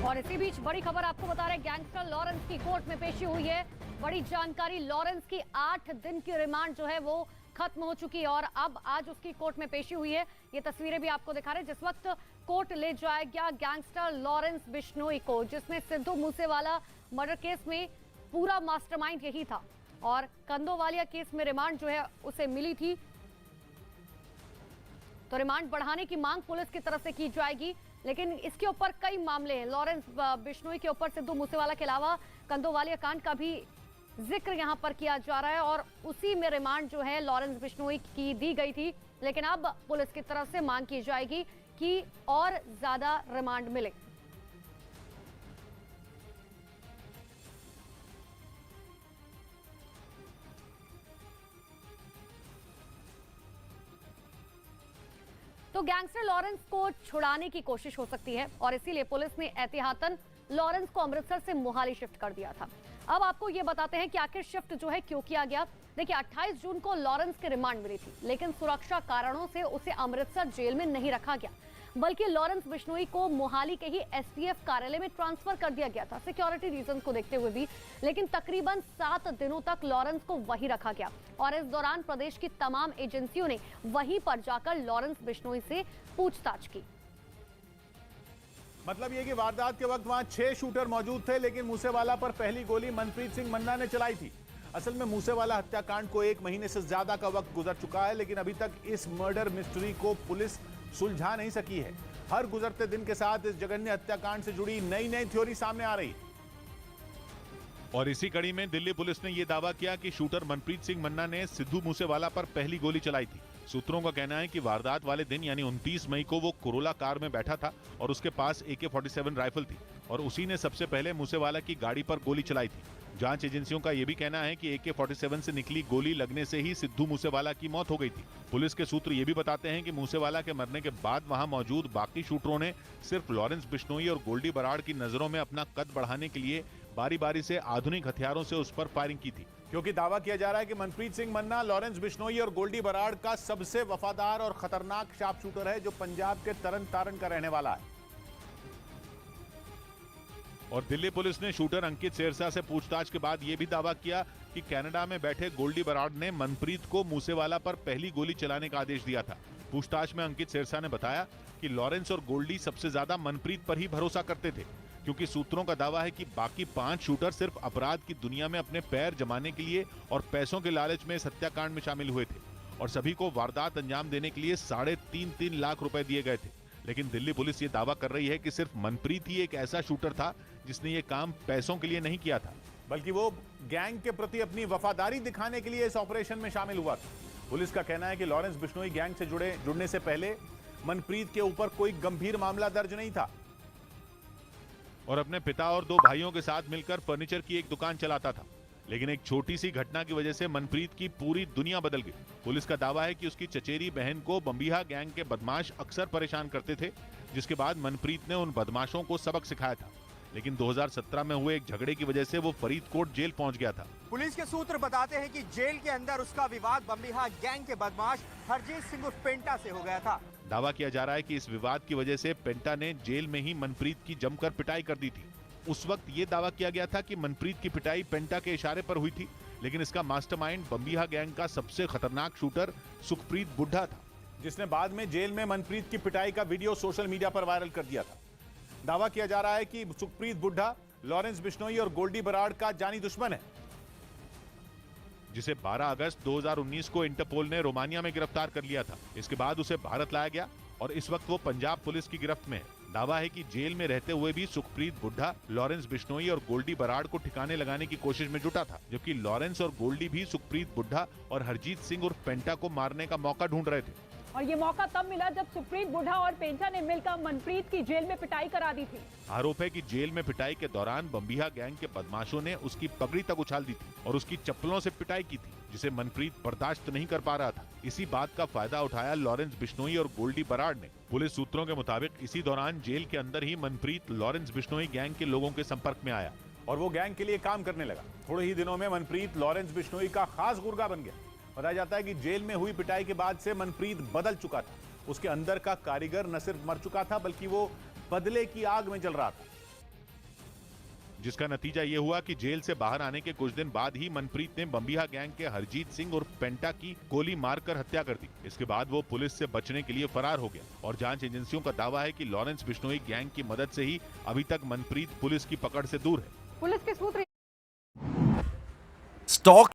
और इसी बीच बड़ी खबर आपको बता रहे हैं, गैंगस्टर लॉरेंस की कोर्ट में पेशी हुई है। बड़ी जानकारी, लॉरेंस की 8 दिन की रिमांड जो है वो खत्म हो चुकी है और अब आज उसकी कोर्ट में पेशी हुई है। ये तस्वीरें भी आपको दिखा रहे हैं जिस वक्त कोर्ट ले जाया गया गैंगस्टर लॉरेंस बिश्नोई को, जिसमें सिद्धू मूसेवाला मर्डर केस में पूरा मास्टरमाइंड यही था और कंदोवालिया केस में रिमांड जो है उसे मिली थी। तो रिमांड बढ़ाने की मांग पुलिस की तरफ से की जाएगी, लेकिन इसके ऊपर कई मामले हैं। लॉरेंस बिश्नोई के ऊपर सिद्धू मूसेवाला के अलावा कंदोवालिया कांड का भी जिक्र यहां पर किया जा रहा है और उसी में रिमांड जो है लॉरेंस बिश्नोई की दी गई थी, लेकिन अब पुलिस की तरफ से मांग की जाएगी कि और ज्यादा रिमांड मिले। तो गैंगस्टर लॉरेंस को छुड़ाने की कोशिश हो सकती है और इसीलिए पुलिस ने एहतियातन लॉरेंस को अमृतसर से मोहाली शिफ्ट कर दिया था। अब आपको ये बताते हैं कि आखिर शिफ्ट जो है क्यों किया गया। देखिए, 28 जून को लॉरेंस की रिमांड मिली थी, लेकिन सुरक्षा कारणों से उसे अमृतसर जेल में नहीं रखा गया, बल्कि लॉरेंस बिश्नोई को मोहाली के ही एसटीएफ कार्यालय में ट्रांसफर कर दिया गया था, सिक्योरिटी रीजन को देखते हुए भी। लेकिन तकरीबन 7 दिनों तक लॉरेंस को वहीं रखा गया और इस दौरान प्रदेश की तमाम एजेंसियों ने वहीं पर जाकर लॉरेंस बिश्नोई से पूछताछ की। मतलब ये कि वारदात के वक्त वहां 6 शूटर मौजूद थे, लेकिन मूसेवाला पर पहली गोली मनप्रीत सिंह मन्ना ने चलाई थी। असल में मूसेवाला हत्याकांड को 1 महीने से ज्यादा का वक्त गुजर चुका है, लेकिन अभी तक इस मर्डर मिस्ट्री को पुलिस सुलझा नहीं सकी है। हर गुजरते दिन के साथ इस जघन्य हत्याकांड से जुड़ी नई नई थ्योरी सामने आ रही है। और इसी कड़ी में दिल्ली पुलिस ने यह दावा किया कि शूटर मनप्रीत सिंह मन्ना ने सिद्धू मूसेवाला पर पहली गोली चलाई थी। सूत्रों का कहना है कि वारदात वाले दिन यानी 29 मई को वो कोरोला कार में बैठा था और उसके पास AK-47 राइफल थी और उसी ने सबसे पहले मूसेवाला की गाड़ी पर गोली चलाई थी। जांच एजेंसियों का यह भी कहना है कि AK-47 से निकली गोली लगने से ही सिद्धू मूसेवाला की मौत हो गई थी। पुलिस के सूत्र ये भी बताते हैं कि मूसेवाला के मरने के बाद वहां मौजूद बाकी शूटरों ने सिर्फ लॉरेंस बिश्नोई और गोल्डी बराड़ की नजरों में अपना कद बढ़ाने के लिए बारी बारी से आधुनिक हथियारों से उस पर फायरिंग की थी, क्योंकि दावा किया जा रहा है कि मनप्रीत सिंह मन्ना लॉरेंस बिश्नोई और गोल्डी बराड़ का सबसे वफादार और खतरनाक शार्प शूटर है, जो पंजाब के तरन तारण का रहने वाला है। और दिल्ली पुलिस ने शूटर अंकित शेरशाह से पूछताछ के बाद यह भी दावा किया कि कनाडा में बैठे गोल्डी बराड़ ने मनप्रीत को मूसेवाला पर पहली गोली चलाने का आदेश दिया था। पूछताछ में अंकित शेरशाह ने बताया कि लॉरेंस और गोल्डी सबसे ज्यादा मनप्रीत पर ही भरोसा करते थे, क्योंकि सूत्रों का दावा है कि बाकी 5 शूटर सिर्फ अपराध की दुनिया में अपने पैर जमाने के लिए और पैसों के लालच में इस हत्याकांड में शामिल हुए थे और सभी को वारदात अंजाम देने के लिए 3.5 लाख रुपए दिए गए थे। लेकिन दिल्ली पुलिस ये दावा कर रही है कि सिर्फ मनप्रीत ही एक ऐसा शूटर था जिसने ये काम पैसों के लिए नहीं किया था, बल्कि वो गैंग के प्रति अपनी वफादारी दिखाने के लिए इस ऑपरेशन में शामिल हुआ था। पुलिस का कहना है कि लॉरेंस बिश्नोई गैंग से जुड़ने से पहले मनप्रीत के ऊपर कोई गंभीर मामला दर्ज नहीं था और अपने पिता और 2 भाइयों के साथ मिलकर फर्नीचर की एक दुकान चलाता था। लेकिन एक छोटी सी घटना की वजह से मनप्रीत की पूरी दुनिया बदल गई। पुलिस का दावा है कि उसकी चचेरी बहन को बम्बिहा गैंग के बदमाश अक्सर परेशान करते थे, जिसके बाद मनप्रीत ने उन बदमाशों को सबक सिखाया था। लेकिन 2017 में हुए एक झगड़े की वजह से वो फरीदकोट जेल पहुंच गया था। पुलिस के सूत्र बताते हैं कि जेल के अंदर उसका विवाद बम्बिहा गैंग के बदमाश हरजीत सिंह उर्फ पेंटा से हो गया था। दावा किया जा रहा है कि इस विवाद की वजह से पेंटा ने जेल में ही मनप्रीत की जमकर पिटाई कर दी थी। उस वक्त ये दावा किया गया था कि मनप्रीत की पिटाई पेंटा के इशारे पर हुई थी, लेकिन इसका मास्टरमाइंड बम्बिहा गैंग का सबसे खतरनाक शूटर सुखप्रीत बुड्ढा था, जिसने बाद में जेल में मनप्रीत की पिटाई का वीडियो सोशल मीडिया पर वायरल कर दिया था। दावा किया जा रहा है कि सुखप्रीत बुड्ढा लॉरेंस बिश्नोई और गोल्डी बराड़ का जानी दुश्मन है, जिसे 12 अगस्त 2019 को इंटरपोल ने रोमानिया में गिरफ्तार कर लिया था। इसके बाद उसे भारत लाया गया और इस वक्त वो पंजाब पुलिस की गिरफ्त में है। दावा है कि जेल में रहते हुए भी सुखप्रीत बुड्ढा लॉरेंस बिश्नोई और गोल्डी बराड़ को ठिकाने लगाने की कोशिश में जुटा था, जबकि लॉरेंस और गोल्डी भी सुखप्रीत बुड्ढा और हरजीत सिंह उर्फ पेंटा को मारने का मौका ढूंढ रहे थे। और ये मौका तब मिला जब सुखप्रीत बुड्ढा और पेंटा ने मिलकर मनप्रीत की जेल में पिटाई करा दी थी। आरोप है कि जेल में पिटाई के दौरान बम्बिहा गैंग के बदमाशों ने उसकी पगड़ी तक उछाल दी थी और उसकी चप्पलों से पिटाई की थी, जिसे मनप्रीत बर्दाश्त नहीं कर पा रहा था। इसी बात का फायदा उठाया लॉरेंस बिश्नोई और गोल्डी बराड़ ने। पुलिस सूत्रों के मुताबिक इसी दौरान जेल के अंदर ही मनप्रीत लॉरेंस बिश्नोई गैंग के लोगों के संपर्क में आया और वो गैंग के लिए काम करने लगा। थोड़े ही दिनों में मनप्रीत लॉरेंस बिश्नोई का खास गुर्गा बन गया। बताया जाता है कि जेल में हुई पिटाई के बाद से मनप्रीत बदल चुका था। उसके अंदर का कारीगर न सिर्फ मर चुका था, बल्कि वो बदले की आग में जल रहा था। जिसका नतीजा ये हुआ कि जेल से बाहर आने के कुछ दिन बाद ही मनप्रीत ने बम्बिहा गैंग के हरजीत सिंह और पेंटा की गोली मारकर हत्या कर दी। इसके बाद वो पुलिस से बचने के लिए फरार हो गया और जांच एजेंसियों का दावा है कि लॉरेंस बिश्नोई गैंग की मदद से ही अभी तक मनप्रीत पुलिस की पकड़ से दूर है। पुलिस के सूत्र स्टॉक